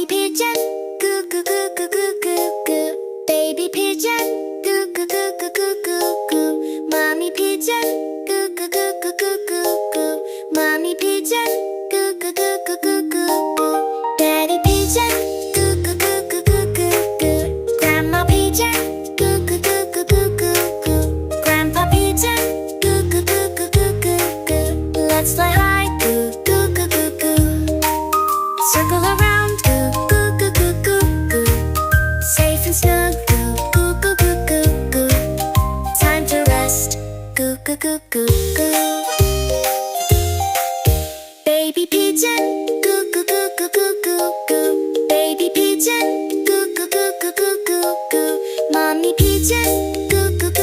pigeon, goo goo goo goo goo goo goo. Baby pigeon, goo goo goo goo goo goo goo. Mommy pigeon, goo goo goo goo goo goo goo. Mommy pigeon, goo goo goo goo goo goo goo. Daddy pigeon, goo goo goo goo goo goo goo. Grandma pigeon, goo goo goo goo goo goo goo. Grandpa pigeon, goo goo goo goo goo goo goo. Let's fly high, goo goo goo goo goo. Circle around, goo goo goo goo goo goo. Safe and snug, goo goo goo goo goo goo. Time to rest, goo goo goo goo goo. Baby pigeon, goo goo goo goo goo goo goo. Baby pigeon, goo goo goo goo goo goo goo. Mommy pigeon,